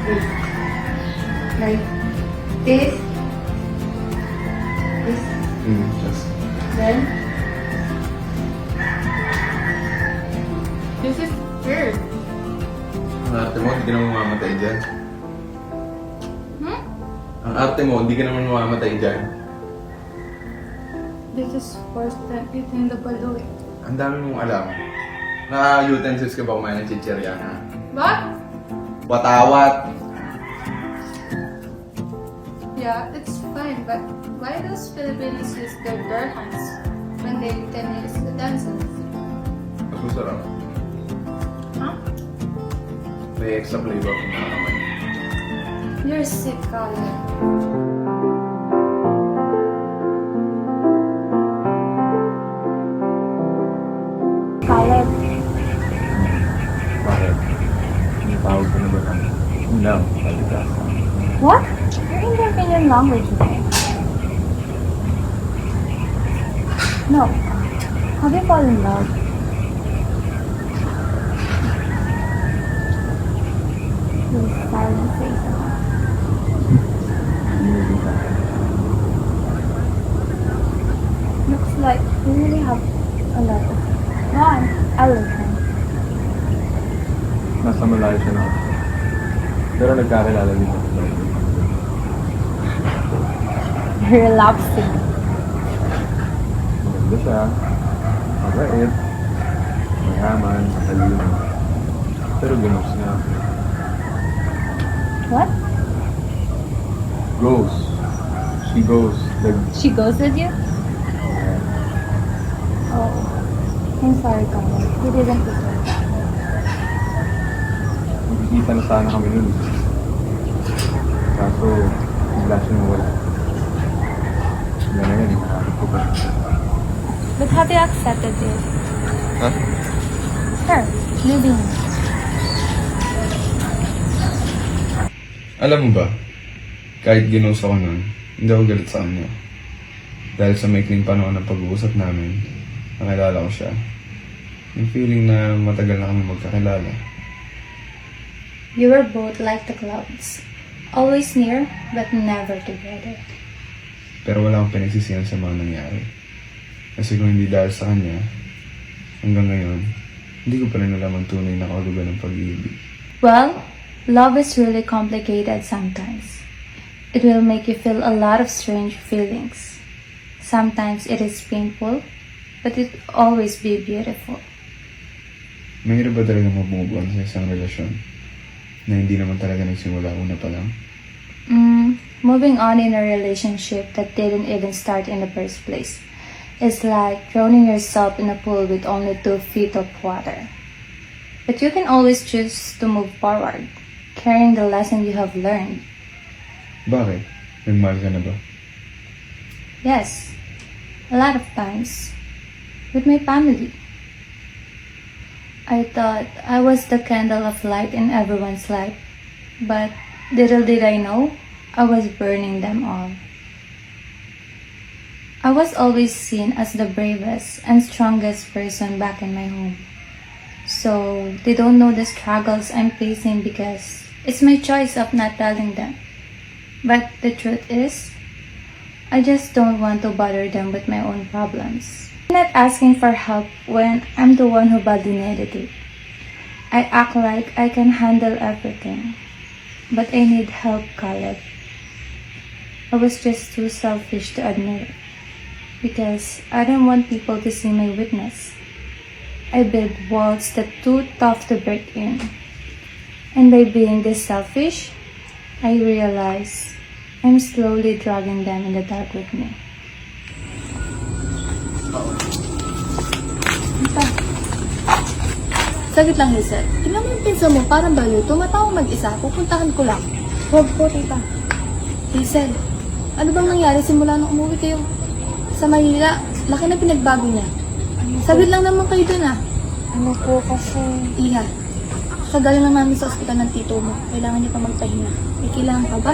Wait. Like this. This. Just. Then. This is weird. Ang arte mo, hindi ka naman mamamatay dyan. Ang arte mo, hindi ka naman mamamatay dyan. This is first time eating the balloon. Ang dami mong alam. Naka-utensils ka ba kumain ng chichirya, ha? What? Watawat! Yeah, it's fine, but why does Filipinos use their bare hands when they can use utensils? Mas masarap. Huh? May extra flavor kung nakakamay. You're sick, Caleb. Caleb, Bakit? Tawag ka na ba lang? Yun lang, sabi ka. What? You're in the opinion language today. No. Have you fallen in love? Your silent face. Looks like you really have a lot of fun. I love him. Nasa malayo siya na. Pero nagkakilala din ako. You're lapsing. Maganda siya. Mabait. Mayaman. Matalino. Pero ginos niya. What? Goes. She goes. Like, She goes with you? Oh. I'm sorry, Carl. He didn't deserve that. magkikita na sana kami nun. Kaso, bigla siya nawala. Wala na yan, nakakalap ko pa. But have you accepted it? Ha? Her, living. Alam mo ba, kahit ginos ako nun, hindi ako galit sa kanya. Dahil sa maikling panahon ng pag-uusap namin, nakilala ko siya. Yung feeling na matagal na kami magkakilala. You were both like the clouds. Always near, but never together. Pero wala akong pinagsisihan sa mga nangyari. Kasi kung hindi dahil sa kanya, hanggang ngayon, hindi ko pa rin alam ang tunay na kahulugan ng pag-ibig. Well, love is really complicated sometimes. It will make you feel a lot of strange feelings. Sometimes it is painful, but it will always be beautiful. Mahirap ba talaga mabubuan sa isang relasyon na hindi naman talaga nagsimula una pa lang? Moving on in a relationship that didn't even start in the first place is like drowning yourself in a pool with only 2 feet of water. But you can always choose to move forward, carrying the lesson you have learned. Bakit? Nagmahal ka na ba? Yes, a lot of times. With my family. I thought I was the candle of light in everyone's life. But little did I know, I was burning them all. I was always seen as the bravest and strongest person back in my home. So they don't know the struggles I'm facing because it's my choice of not telling them. But the truth is, I just don't want to bother them with my own problems. I'm not asking for help when I'm the one who badly needed it. I act like I can handle everything. But I need help, Caleb. I was just too selfish to admit it. Because I don't want people to see my weakness. I build walls that too tough to break in. And by being this selfish, I realize I'm slowly dragging them in the dark with me. Sagit lang, Hazel. Tingnan mo yung pinsa mo, parang baliw. Tumatawang mag-isa, pupuntahan ko lang. Huwag po, tita. Hazel, ano bang nangyari simula nung umuwi kayo sa Manila? Laki na pinagbago niya. Saglit lang naman kayo dun ah. Ano po kasi... Iha, kagaling lang namin sa ospital ng tito mo. Kailangan niya pa magpahinga. May kailangan ka ba?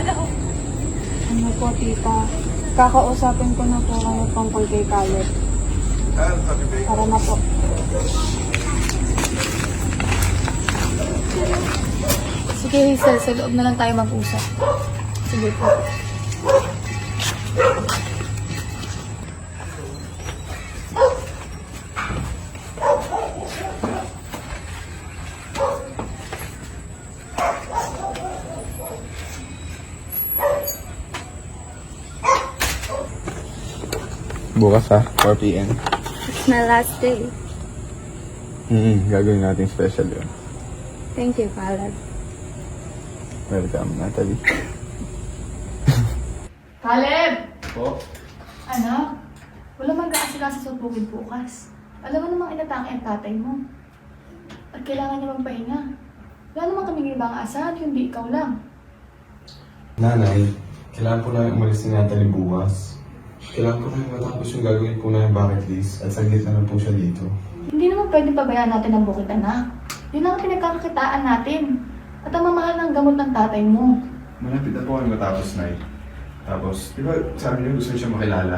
Ano po, tita? Kakausapin ko na po kayo tungkol kay Caleb. Para na po. Sige, Hazel, sa loob na lang tayo mag-usap. Sige po. Bukas ha, 4 p.m. It's my last day. Gagawin natin special yun. Thank you, Caleb. Welcome, Natalie. Caleb! Po? Anak, wala mag-aasikaso sa bukid bukas. Alam mo namang inatake ang tatay mo. At kailangan niya magpahinga. Wala naman kaming ibang asahan, hindi ikaw lang. Nanay, kailangan po namin umalis ni Natalie bukas. Kailangan po namin matapos yung gagawin po na yung bucket list at saglit na lang po siya dito. Hindi naman pwedeng pabayaan natin ang bukid, anak. Yun lang ang pinagkakakitaan natin. At ang mamahal ng gamot ng tatay mo. Malapit na po kami matapos, Nay. Tapos, di ba sabi niyo gusto niyo siya makilala?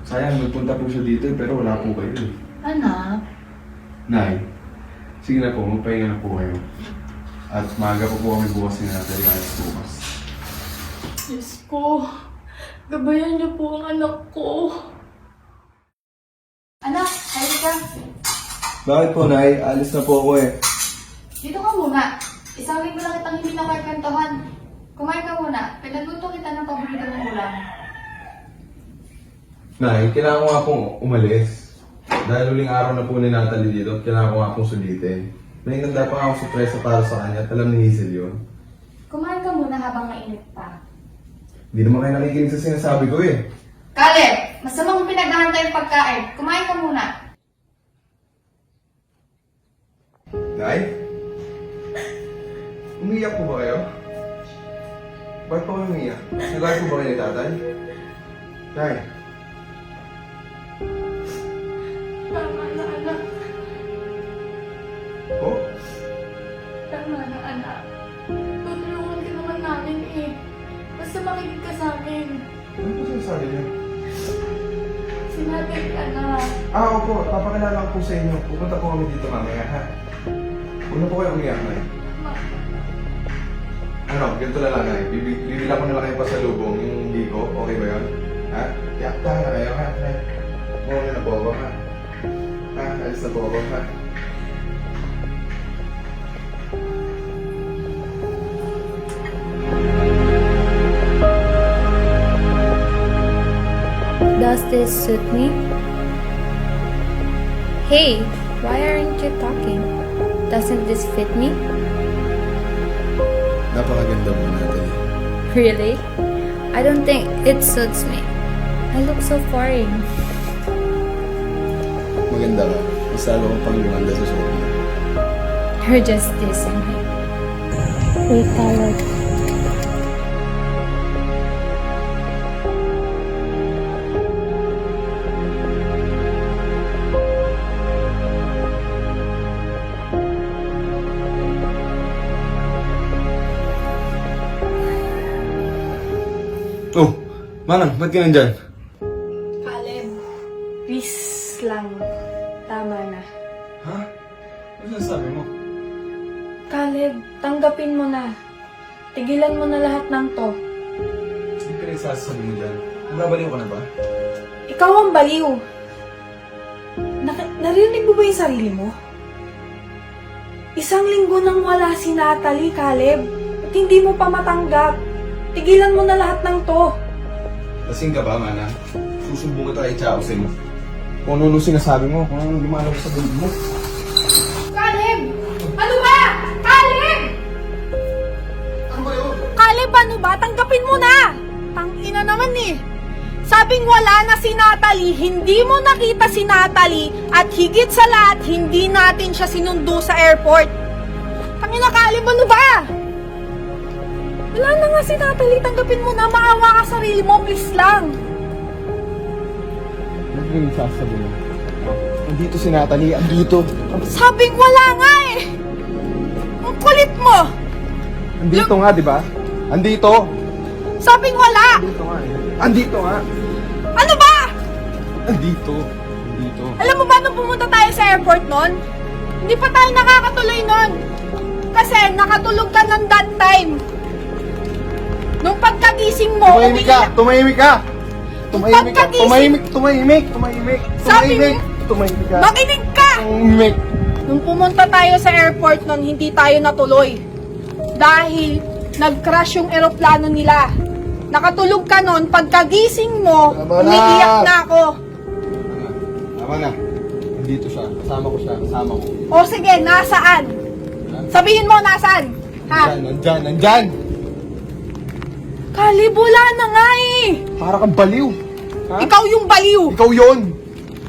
Sayang, nagpunta po siya dito pero wala po kayo eh. Anak, Nay, sige na po, magpahinga na po kayo. At maaga pa po kami bukas ni Natalie kahit bukas. Diyos ko, gabayan niyo po ang anak ko. anak, halika. Bakit po, Nay? Alis na po ako eh. Dito ka muna. Isang linggo lang kitang hindi nakakwentuhan. Kumain ka muna. Pinagluto kita ng paborito mong ulam. Nay, kailangan ko nga pong umalis. Dahil huling araw na po ni Natalie dito, kailangan ko nga pong sulitin. May handa pa nga ako sorpresa para sa kanya at alam ni Hazel yun. Kumain ka muna habang mainit pa. Hindi naman kayo nakikinig sa sinasabi ko eh. Caleb! Masamang pinaghahantay yung pagkain. Kumain ka muna. Nay? Umiyak po ba kayo? Bakit po kayo umiyak? Nagaya po ba kayo ni tatay? Nay? Tama na, anak. Oh? Tama na, anak. Tutulungan ka naman namin eh. Basta makinig ka sa amin. Ano po sinasabi niyo? Sinabi ni anak. Opo. Papakilala ko po sa inyo. Pupunta po kami dito mamaya, ha? Huwag na po kayo umiyak, Nay. Ano, ganito na lang, Nay. Bibila ko na lang kayo pasalubong yung biko. Okay ba yun? Ha? Yakta na kayo, ha? Nay. Muna na po ako, ha? Ha? Alis na po ako, ha? Does this suit me? Hey, why aren't you talking? Doesn't this fit me? Napakaganda mo, Natalie. Really? I don't think it suits me. I look so foreign. Maganda ka. Mas lalo kong panglimanda sa suot mo. You're just teasing me. Wait, Caleb. Oh, Manang, ba't ka nandyan? Caleb, please lang. Tama na. Ha? Ano sinasabi mo? Caleb, tanggapin mo na. Tigilan mo na lahat ng to. Hindi ka rin sasabi mo dyan. Nababaliw ka na ba? Ikaw ang baliw. Narinig mo ba yung sarili mo? Isang linggo nang wala si Natalie, Caleb. At hindi mo pa matanggap. Tigilan mo na lahat ng to. Lasing ka ba, Mana? Susumbong kita kay Chausin. Kung ano sinasabi mo, kung ano lumalabas sa bibig mo. Caleb! Ano ba? Caleb! Ano ba yun? Caleb, ano ba? Tanggapin mo na! Tangina naman eh. Sabing wala na si Natalie, hindi mo nakita si Natalie, at higit sa lahat, hindi natin siya sinundo sa airport. Tangina, Caleb, ano ba? Wala na nga si Natalie, tanggapin mo na, maawa ka sarili mo, please lang. Ano yung sasabi mo? Andito si Natalie, andito. Sabing wala nga eh. Ang kulit mo. Andito nga, di ba? Andito. Sabing wala. Andito nga eh. Andito nga. Ano ba? Andito. Andito. Alam mo ba nung pumunta tayo sa airport nun? Hindi pa tayo nakakatuloy nun. Kasi nakatulog ka ng that time. Nung pagkagising mo, Tumahimik ka! Tumahimik ka! Tumahimik ka! Pagkagising- Tumahimik! Tumahimik! Sabi Tumahimik! mo- Tumahimik ka! makinig ka! Tumahimik! Nung pumunta tayo sa airport nun, hindi tayo natuloy. Dahil nag-crash yung eroplano nila. Nakatulog ka nun, pagkagising mo, Tama na! umiiyak na ako. Tama na. Andito siya. Kasama ko siya. Kasama ko. O sige, nasaan? Sabihin mo, nasaan? Ha? Nandyan! Nandyan! Caleb, wala na nga eh. Para kang baliw. Ha? Ikaw yung baliw. Ikaw yun!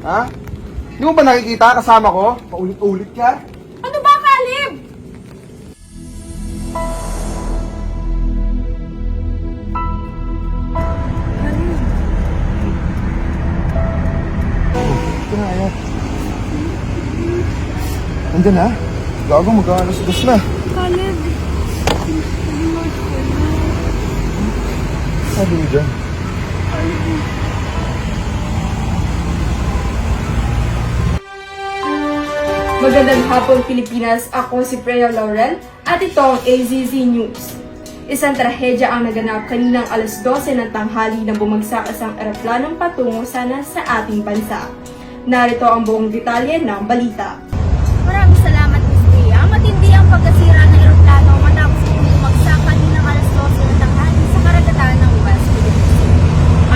Ha? Hindi mo ba nakikita kasama ko? Paulit-ulit ka? Ano ba, Caleb? Ito na, ayan. Nandyan ha? Gago, mag-aalas-gas na. Caleb, Sabi mo dyan? Magandang hapon Pilipinas, ako si Freya Laurel at ito ang AZZ News. Isang trahedya ang naganap kaninang alas 12 ng tanghali nang bumagsak isang eroplanong patungo sana sa ating bansa. Narito ang buong detalye ng balita. Maraming salamat, Ms. Bea. Matindi ang pagkasira ng eroplano matapos itong bumagsak kaninang alas 12 ng tanghali sa karagatan ng West Philippine Sea.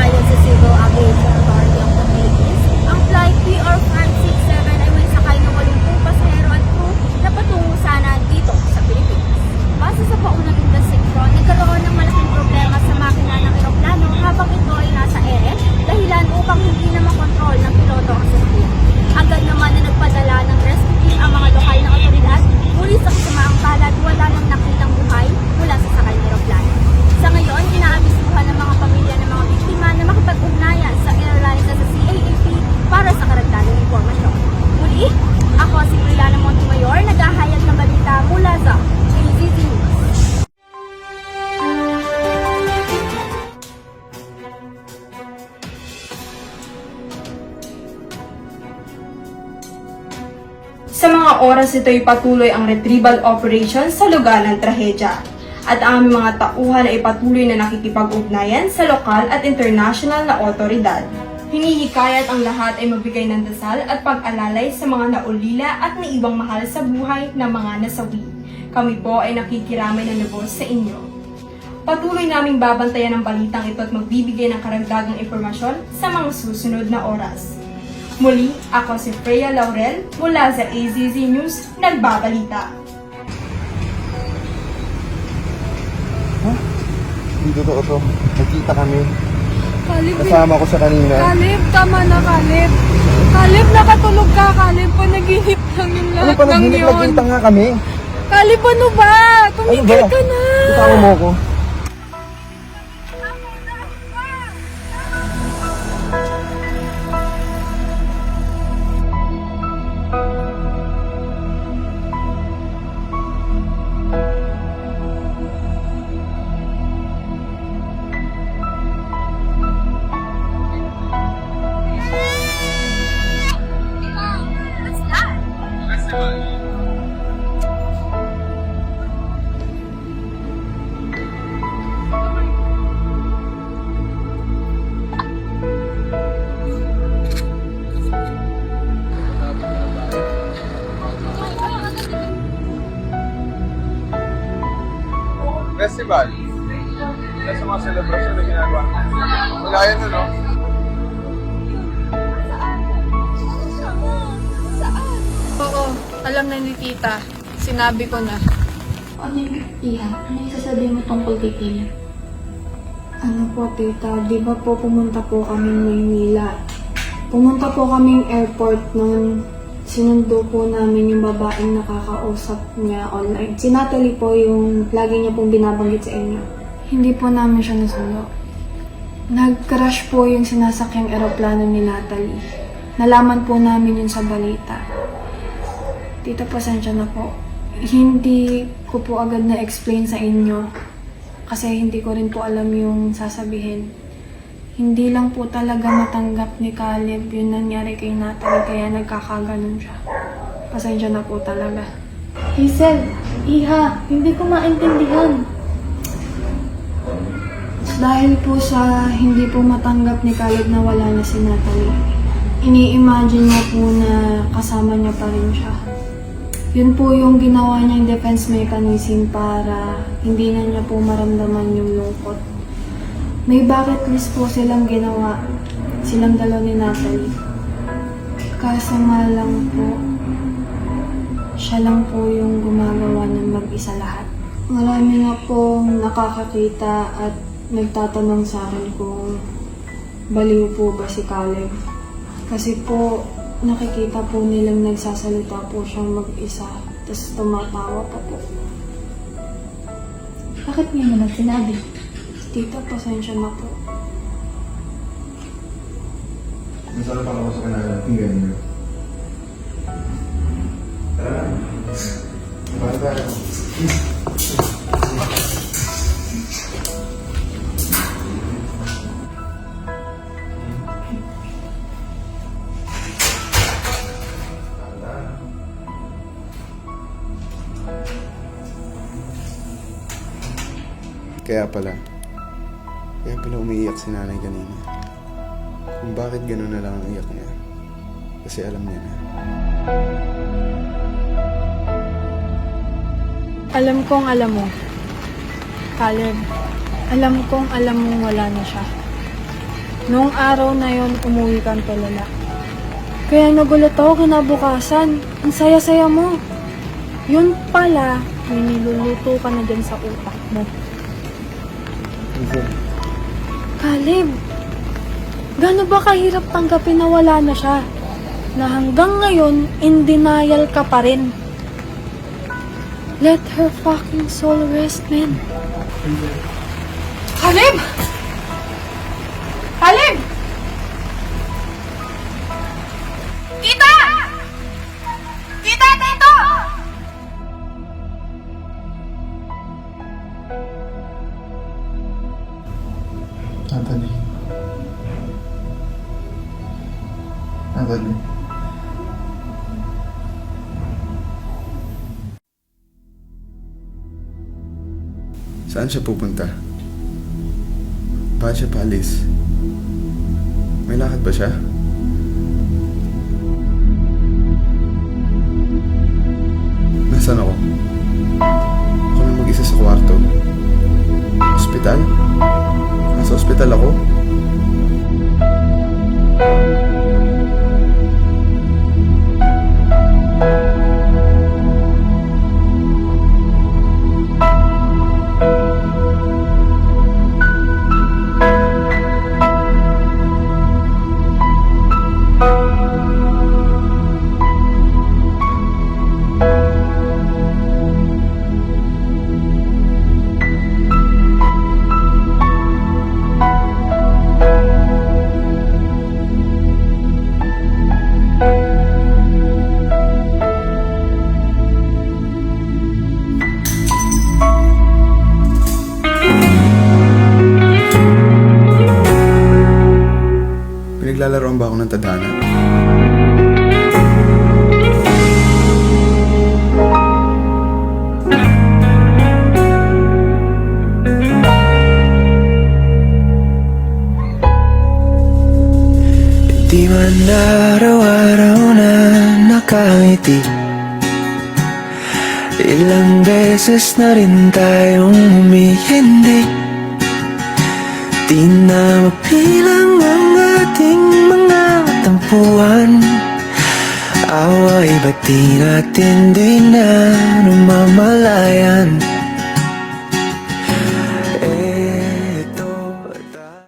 Ayon sa Civil Aviation Authority of the Philippines, ang flight PR567 ay may sakay ng 80 pasahero at crew na patungo sana dito sa Pilipinas. Base sa paunang investigasyon, nagkaroon ng malaking problema sa makina ng eroplano habang ito ay nasa ere, dahilan upang hindi na makontrol ng piloto ang sasakyan. Agad naman na nagpadala ng rescue team ang mga lokal na otoridad, ngunit sa kasamaang palad wala nang nakitang buhay mula sa sakay ng eroplano. Sa ngayon, inaabisuhan ng mga pamilya ng mga biktima na makipag-ugnayan sa airlines at sa CAAP para sa karagdagang impormasyon. Muli, ako si Brianna Montemayor, naghahayag ng balita mula sa AZZ News. Sa mga oras ito'y patuloy ang retrieval operation sa lugar ng trahedya. At ang aming mga tauhan ay patuloy na nakikipag-ugnayan sa lokal at international na otoridad. Hinihikayat ang lahat ay magbigay ng dasal at pag-alalay sa mga naulila at naiwang mahal sa buhay ng mga nasawi. Kami po ay nakikiramay ng lubos sa inyo. Patuloy naming babantayan ang balitang ito at magbibigay ng karagdagang impormasyon sa mga susunod na oras. Muli, ako si Freya Laurel mula sa AZZ News, nagbabalita. Hindi totoo to. Nagkita kami. Kalib, Kasama ko siya kanina. Kalib, tama na Kalib. Kalib, nakatulog ka Kalib. Panaginip lang yung Ano lahat pa ng naghinip? yun. Nagkita nga kami. Kalib, ano ba? Tumigil ka na. Kasama mo ko. Festival. Kaya sa mga celebration na ginagawa. Magaya na, no? Oo, alam na ni tita. Sinabi ko na. Ano yung sasabihin mo tungkol kay Caleb? Ano po tita, di ba po pumunta po kami Maynila? Pumunta po kaming airport noon. Sinundo po namin yung babaeng nakakausap niya online. Si Natalie po yung lagi niya pong binabanggit sa inyo. Hindi po namin siya nasundo. Nag-crash po yung sinasakyang eroplano ni Natalie. Nalaman po namin yun sa balita. Tita, pasensya na po. Hindi ko po agad na-explain sa inyo. Kasi hindi ko rin po alam yung sasabihin. Hindi lang po talaga matanggap ni Caleb yung nangyari kay Natalie kaya nagkakaganon siya. Pasensya na po talaga. Hazel, Iha, hindi ko maintindihan. Dahil po sa hindi po matanggap ni Caleb na wala na si Natalie, ini-imagine niya po na kasama niya pa rin siya. Yun po yung ginawa niyang defense mechanism para hindi na niya po maramdaman yung lungkot. May bucket list po silang ginawa, silang dalawa ni Natalie. Kaso nga lang po, siya lang po yung gumagawa ng mag-isa lahat. Marami nga pong nakakakita at nagtatanong sa akin kung baliw po ba si Caleb. Kasi po, nakikita po nilang nagsasalita po siyang mag-isa, tapos tumatawa pa po. Bakit niya naman sinabi? Tita, pasensya na po. Masarap ako sa kanila. Tingnan niyo. Tara. Para tayo. Kaya pala umiiyak si nanay kanina. Kung bakit gano'n na lang ang iyak niya. Kasi alam niya na. Alam kong alam mo. Caleb, alam kong alam mong wala na siya. Noong araw na yon, umuwi kang tulala. Kaya nagulat ako kinabukasan. Ang saya-saya mo. Yun pala, may niluluto ka na dyan sa utak mo. Caleb, gaano ba kahirap tanggapin na wala na siya? Na hanggang ngayon, in denial ka pa rin. Let her fucking soul rest, man. Caleb! Caleb! Tita! Tita, dito! Natalie. Natalie. Saan siya pupunta? Bakit siya paalis? May lakad ba siya? Nasaan ako? Ako na mag-isa sa kwarto. Ospital? Nasa ospital ako? Naglalaroan ba ako ng tadhana? Di man araw-araw na nakangiti. Ilang beses na rin tayong humihindi. Di na mapilang ang ating mga tampuhan. Away ba't di natin di na namamalayan?